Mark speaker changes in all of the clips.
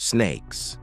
Speaker 1: Snakes.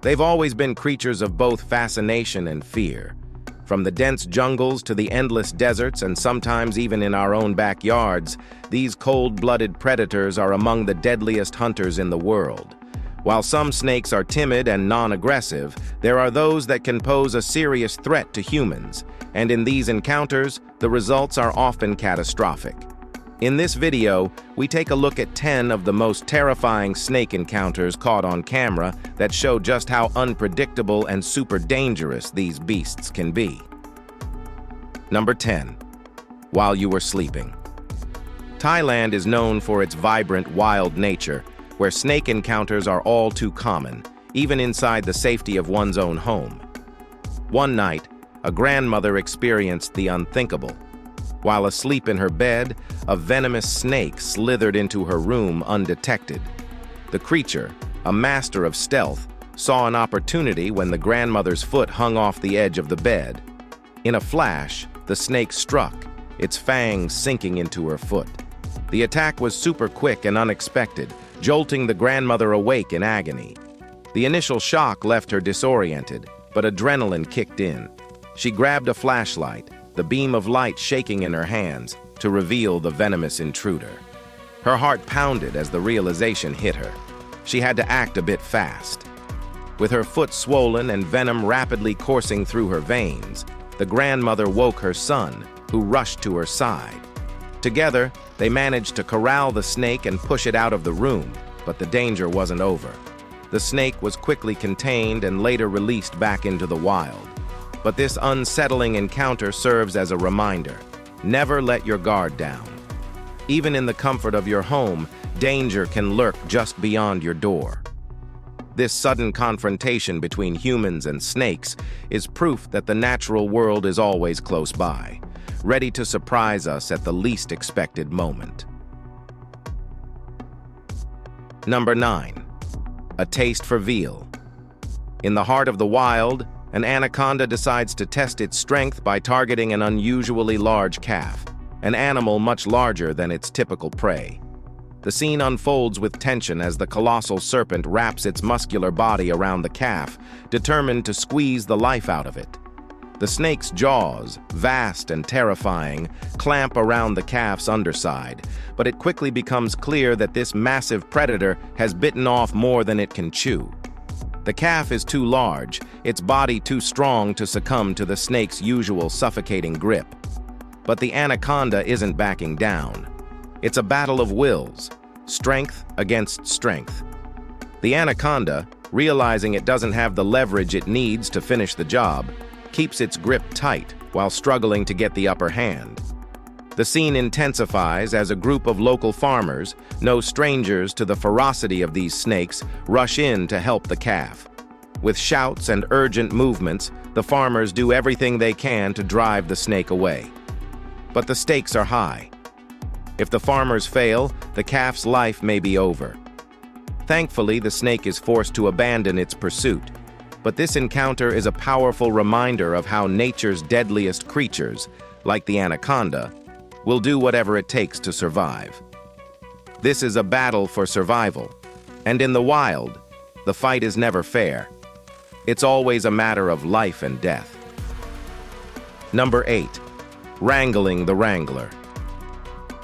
Speaker 1: They've always been creatures of both fascination and fear. From the dense jungles to the endless deserts, and sometimes even in our own backyards, these cold-blooded predators are among the deadliest hunters in the world. While some snakes are timid and non-aggressive, there are those that can pose a serious threat to humans, and in these encounters, the results are often catastrophic. In this video, we take a look at 10 of the most terrifying snake encounters caught on camera that show just how unpredictable and super dangerous these beasts can be. Number 10. While you were sleeping. Thailand is known for its vibrant, wild nature, where snake encounters are all too common, even inside the safety of one's own home. One night, a grandmother experienced the unthinkable. While asleep in her bed, a venomous snake slithered into her room undetected. The creature, a master of stealth, saw an opportunity when the grandmother's foot hung off the edge of the bed. In a flash, the snake struck, its fangs sinking into her foot. The attack was super quick and unexpected, jolting the grandmother awake in agony. The initial shock left her disoriented, but adrenaline kicked in. She grabbed a flashlight, the beam of light shaking in her hands, to reveal the venomous intruder. Her heart pounded as the realization hit her. She had to act a bit fast. With her foot swollen and venom rapidly coursing through her veins, the grandmother woke her son, who rushed to her side. Together, they managed to corral the snake and push it out of the room, but the danger wasn't over. The snake was quickly contained and later released back into the wild. But this unsettling encounter serves as a reminder: never let your guard down. Even in the comfort of your home, danger can lurk just beyond your door. This sudden confrontation between humans and snakes is proof that the natural world is always close by, ready to surprise us at the least expected moment. Number 9. A taste for veal. In the heart of the wild, an anaconda decides to test its strength by targeting an unusually large calf, an animal much larger than its typical prey. The scene unfolds with tension as the colossal serpent wraps its muscular body around the calf, determined to squeeze the life out of it. The snake's jaws, vast and terrifying, clamp around the calf's underside, but it quickly becomes clear that this massive predator has bitten off more than it can chew. The calf is too large, its body too strong to succumb to the snake's usual suffocating grip. But the anaconda isn't backing down. It's a battle of wills, strength against strength. The anaconda, realizing it doesn't have the leverage it needs to finish the job, keeps its grip tight while struggling to get the upper hand. The scene intensifies as a group of local farmers, no strangers to the ferocity of these snakes, rush in to help the calf. With shouts and urgent movements, the farmers do everything they can to drive the snake away. But the stakes are high. If the farmers fail, the calf's life may be over. Thankfully, the snake is forced to abandon its pursuit. But this encounter is a powerful reminder of how nature's deadliest creatures, like the anaconda, will do whatever it takes to survive. This is a battle for survival, and in the wild, the fight is never fair. It's always a matter of life and death. Number 8. Wrangling the wrangler.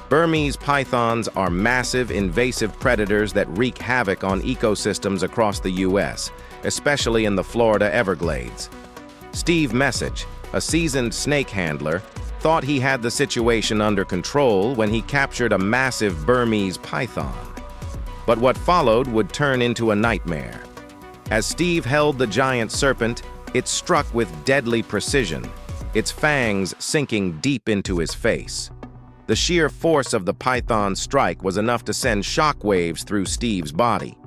Speaker 1: Burmese pythons are massive, invasive predators that wreak havoc on ecosystems across the U.S., especially in the Florida Everglades. Steve Message, a seasoned snake handler, thought he had the situation under control when he captured a massive Burmese python. But what followed would turn into a nightmare. As Steve held the giant serpent, it struck with deadly precision, its fangs sinking deep into his face. The sheer force of the python's strike was enough to send shockwaves through Steve's body.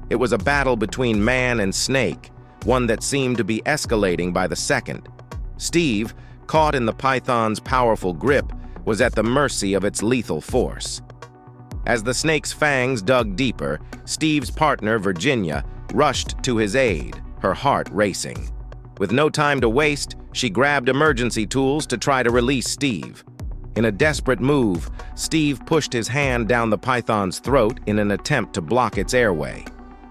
Speaker 1: It was a battle between man and snake, one that seemed to be escalating by the second. Steve, caught in the python's powerful grip, was at the mercy of its lethal force. As the snake's fangs dug deeper, Steve's partner, Virginia, rushed to his aid, her heart racing. With no time to waste, she grabbed emergency tools to try to release Steve. In a desperate move, Steve pushed his hand down the python's throat in an attempt to block its airway.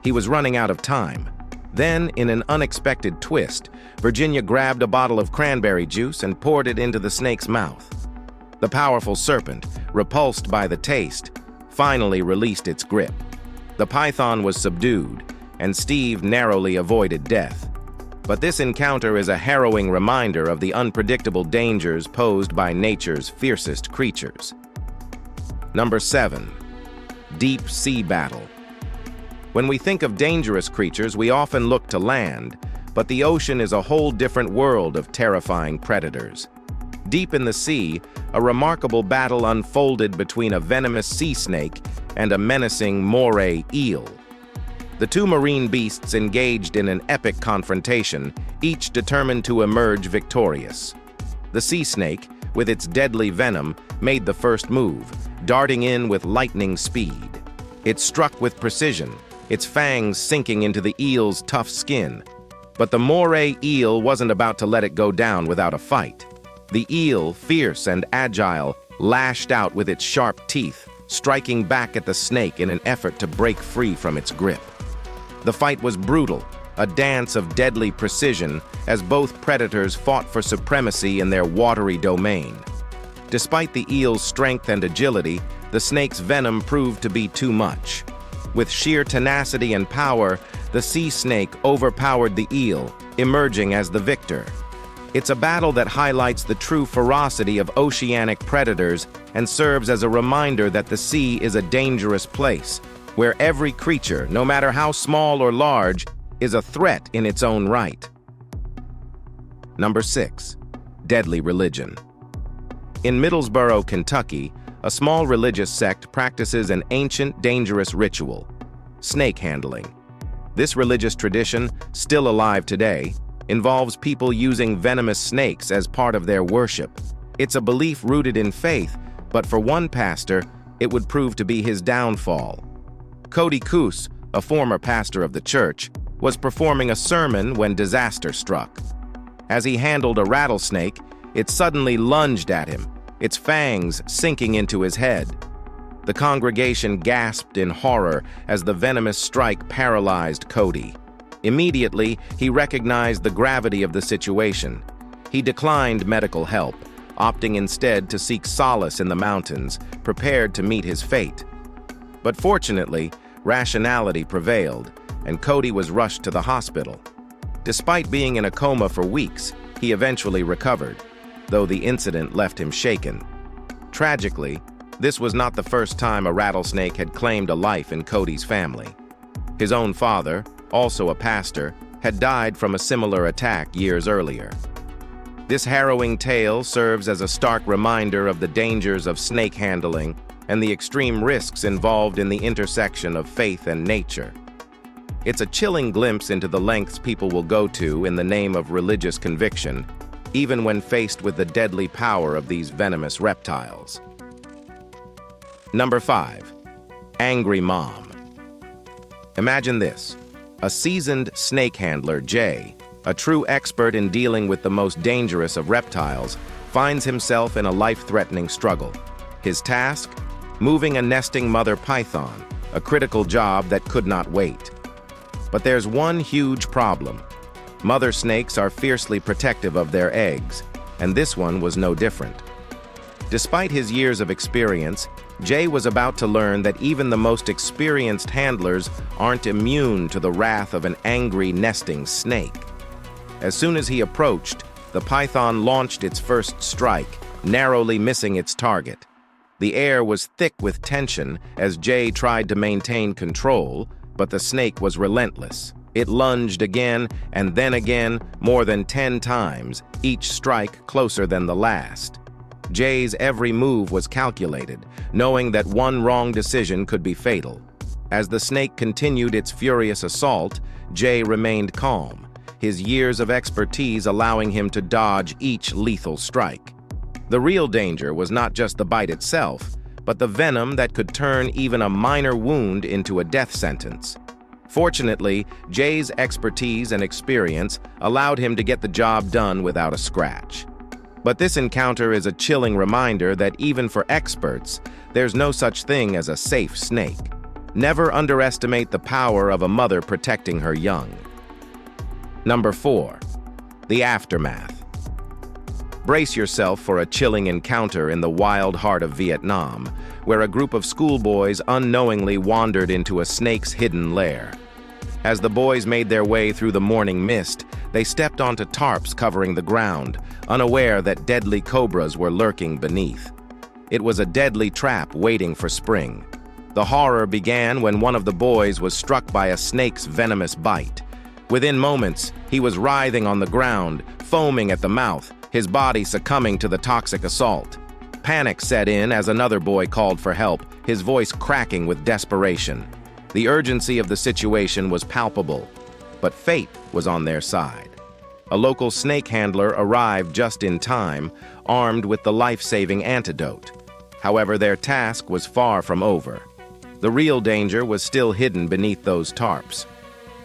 Speaker 1: He was running out of time. Then, in an unexpected twist, Virginia grabbed a bottle of cranberry juice and poured it into the snake's mouth. The powerful serpent, repulsed by the taste, finally released its grip. The python was subdued, and Steve narrowly avoided death. But this encounter is a harrowing reminder of the unpredictable dangers posed by nature's fiercest creatures. Number 7. Deep sea battle. When we think of dangerous creatures, we often look to land, but the ocean is a whole different world of terrifying predators. Deep in the sea, a remarkable battle unfolded between a venomous sea snake and a menacing moray eel. The two marine beasts engaged in an epic confrontation, each determined to emerge victorious. The sea snake, with its deadly venom, made the first move, darting in with lightning speed. It struck with precision, its fangs sinking into the eel's tough skin. But the moray eel wasn't about to let it go down without a fight. The eel, fierce and agile, lashed out with its sharp teeth, striking back at the snake in an effort to break free from its grip. The fight was brutal, a dance of deadly precision, as both predators fought for supremacy in their watery domain. Despite the eel's strength and agility, the snake's venom proved to be too much. With sheer tenacity and power, the sea snake overpowered the eel, emerging as the victor. It's a battle that highlights the true ferocity of oceanic predators and serves as a reminder that the sea is a dangerous place, where every creature, no matter how small or large, is a threat in its own right. Number 6. Deadly religion. In Middlesboro, Kentucky, a small religious sect practices an ancient, dangerous ritual: snake handling. This religious tradition, still alive today, involves people using venomous snakes as part of their worship. It's a belief rooted in faith, but for one pastor, it would prove to be his downfall. Cody Coos, a former pastor of the church, was performing a sermon when disaster struck. As he handled a rattlesnake, it suddenly lunged at him, its fangs sinking into his head. The congregation gasped in horror as the venomous strike paralyzed Cody. Immediately, he recognized the gravity of the situation. He declined medical help, opting instead to seek solace in the mountains, prepared to meet his fate. But fortunately, rationality prevailed, and Cody was rushed to the hospital. Despite being in a coma for weeks, he eventually recovered, though the incident left him shaken. Tragically, this was not the first time a rattlesnake had claimed a life in Cody's family. His own father, also a pastor, had died from a similar attack years earlier. This harrowing tale serves as a stark reminder of the dangers of snake handling and the extreme risks involved in the intersection of faith and nature. It's a chilling glimpse into the lengths people will go to in the name of religious conviction, even when faced with the deadly power of these venomous reptiles. Number 5. Angry Mom. Imagine this: a seasoned snake handler, Jay, a true expert in dealing with the most dangerous of reptiles, finds himself in a life-threatening struggle. His task? Moving a nesting mother python, a critical job that could not wait. But there's one huge problem. Mother snakes are fiercely protective of their eggs, and this one was no different. Despite his years of experience, Jay was about to learn that even the most experienced handlers aren't immune to the wrath of an angry nesting snake. As soon as he approached, the python launched its first strike, narrowly missing its target. The air was thick with tension as Jay tried to maintain control, but the snake was relentless. It lunged again and then again, more than 10 times, each strike closer than the last. Jay's every move was calculated, knowing that one wrong decision could be fatal. As the snake continued its furious assault, Jay remained calm, his years of expertise allowing him to dodge each lethal strike. The real danger was not just the bite itself, but the venom that could turn even a minor wound into a death sentence. Fortunately, Jay's expertise and experience allowed him to get the job done without a scratch. But this encounter is a chilling reminder that even for experts, there's no such thing as a safe snake. Never underestimate the power of a mother protecting her young. Number 4. The aftermath. Brace yourself for a chilling encounter in the wild heart of Vietnam, where a group of schoolboys unknowingly wandered into a snake's hidden lair. As the boys made their way through the morning mist, they stepped onto tarps covering the ground, unaware that deadly cobras were lurking beneath. It was a deadly trap waiting for spring. The horror began when one of the boys was struck by a snake's venomous bite. Within moments, he was writhing on the ground, foaming at the mouth, his body succumbing to the toxic assault. Panic set in as another boy called for help, his voice cracking with desperation. The urgency of the situation was palpable, but fate was on their side. A local snake handler arrived just in time, armed with the life-saving antidote. However, their task was far from over. The real danger was still hidden beneath those tarps.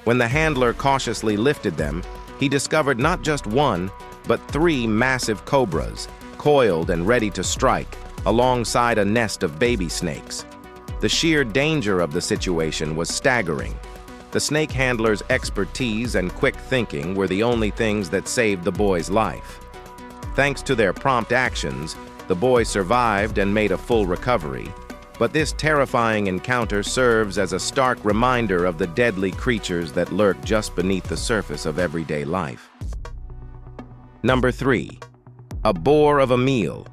Speaker 1: When the handler cautiously lifted them, he discovered not just one, but 3 massive cobras, coiled and ready to strike, alongside a nest of baby snakes. The sheer danger of the situation was staggering. The snake handler's expertise and quick thinking were the only things that saved the boy's life. Thanks to their prompt actions, the boy survived and made a full recovery. But this terrifying encounter serves as a stark reminder of the deadly creatures that lurk just beneath the surface of everyday life. Number 3. A boar of a meal.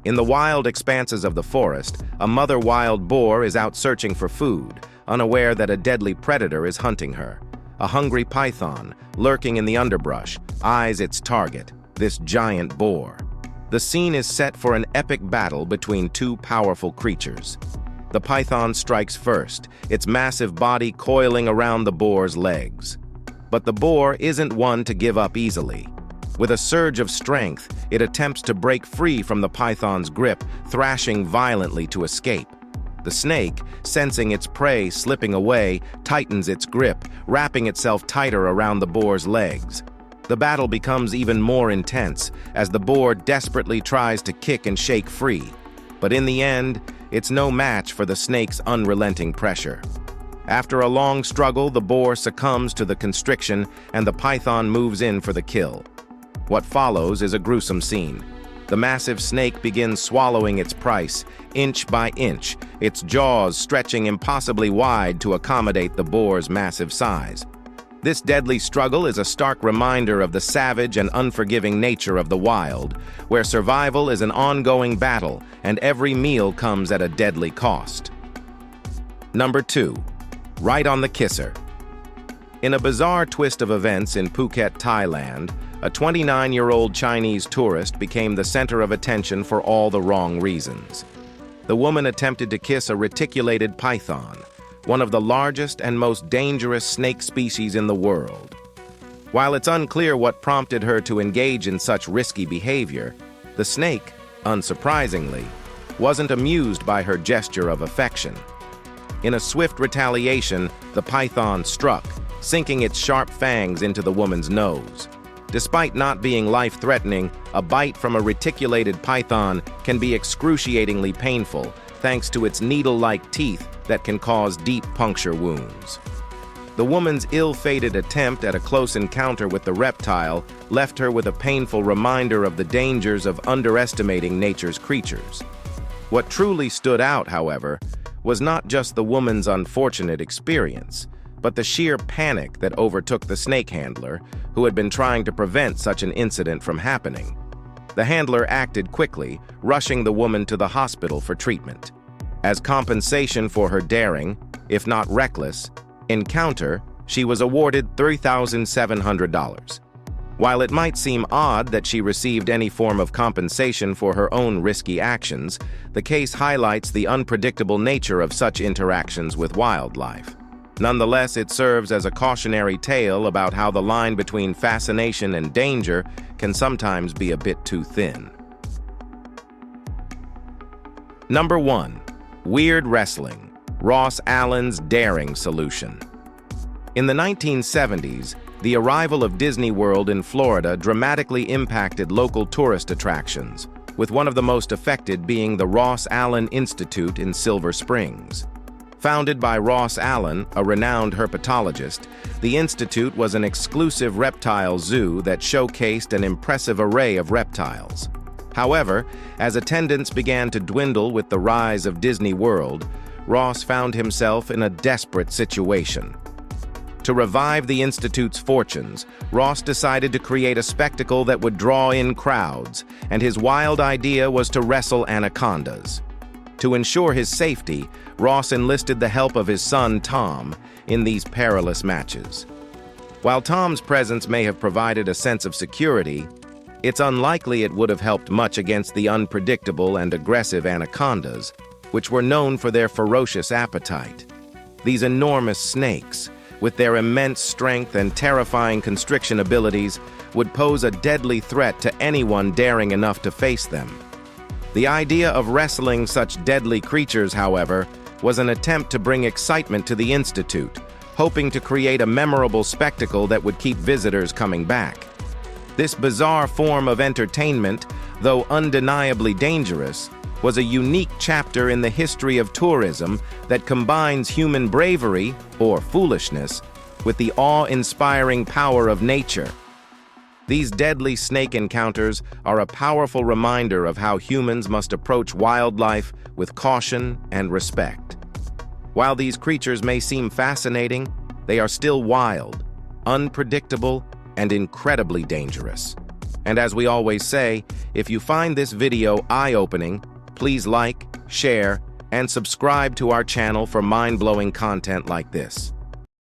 Speaker 1: In the wild expanses of the forest, a mother wild boar is out searching for food, unaware that a deadly predator is hunting her. A hungry python, lurking in the underbrush, eyes its target, this giant boar. The scene is set for an epic battle between 2 powerful creatures. The python strikes first, its massive body coiling around the boar's legs. But the boar isn't one to give up easily. With a surge of strength, it attempts to break free from the python's grip, thrashing violently to escape. The snake, sensing its prey slipping away, tightens its grip, wrapping itself tighter around the boar's legs. The battle becomes even more intense as the boar desperately tries to kick and shake free. But in the end, it's no match for the snake's unrelenting pressure. After a long struggle, the boar succumbs to the constriction and the python moves in for the kill. What follows is a gruesome scene. The massive snake begins swallowing its price, inch by inch, its jaws stretching impossibly wide to accommodate the boar's massive size. This deadly struggle is a stark reminder of the savage and unforgiving nature of the wild, where survival is an ongoing battle and every meal comes at a deadly cost. Number 2. Right on the kisser. In a bizarre twist of events in Phuket, Thailand, a 29-year-old Chinese tourist became the center of attention for all the wrong reasons. The woman attempted to kiss a reticulated python, one of the largest and most dangerous snake species in the world. While it's unclear what prompted her to engage in such risky behavior, the snake, unsurprisingly, wasn't amused by her gesture of affection. In a swift retaliation, the python struck, sinking its sharp fangs into the woman's nose. Despite not being life-threatening, a bite from a reticulated python can be excruciatingly painful, thanks to its needle-like teeth that can cause deep puncture wounds. The woman's ill-fated attempt at a close encounter with the reptile left her with a painful reminder of the dangers of underestimating nature's creatures. What truly stood out, however, was not just the woman's unfortunate experience, but the sheer panic that overtook the snake handler, who had been trying to prevent such an incident from happening. The handler acted quickly, rushing the woman to the hospital for treatment. As compensation for her daring, if not reckless, encounter, she was awarded $3,700. While it might seem odd that she received any form of compensation for her own risky actions, the case highlights the unpredictable nature of such interactions with wildlife. Nonetheless, it serves as a cautionary tale about how the line between fascination and danger can sometimes be a bit too thin. Number 1. Weird Wrestling, Ross Allen's daring solution. In the 1970s, the arrival of Disney World in Florida dramatically impacted local tourist attractions, with one of the most affected being the Ross Allen Institute in Silver Springs. Founded by Ross Allen, a renowned herpetologist, the Institute was an exclusive reptile zoo that showcased an impressive array of reptiles. However, as attendance began to dwindle with the rise of Disney World, Ross found himself in a desperate situation. To revive the Institute's fortunes, Ross decided to create a spectacle that would draw in crowds, and his wild idea was to wrestle anacondas. To ensure his safety, Ross enlisted the help of his son, Tom, in these perilous matches. While Tom's presence may have provided a sense of security, it's unlikely it would have helped much against the unpredictable and aggressive anacondas, which were known for their ferocious appetite. These enormous snakes, with their immense strength and terrifying constriction abilities, would pose a deadly threat to anyone daring enough to face them. The idea of wrestling such deadly creatures, however, was an attempt to bring excitement to the Institute, hoping to create a memorable spectacle that would keep visitors coming back. This bizarre form of entertainment, though undeniably dangerous, was a unique chapter in the history of tourism that combines human bravery, or foolishness, with the awe-inspiring power of nature. These deadly snake encounters are a powerful reminder of how humans must approach wildlife with caution and respect. While these creatures may seem fascinating, they are still wild, unpredictable, and incredibly dangerous. And as we always say, if you find this video eye-opening, please like, share, and subscribe to our channel for mind-blowing content like this.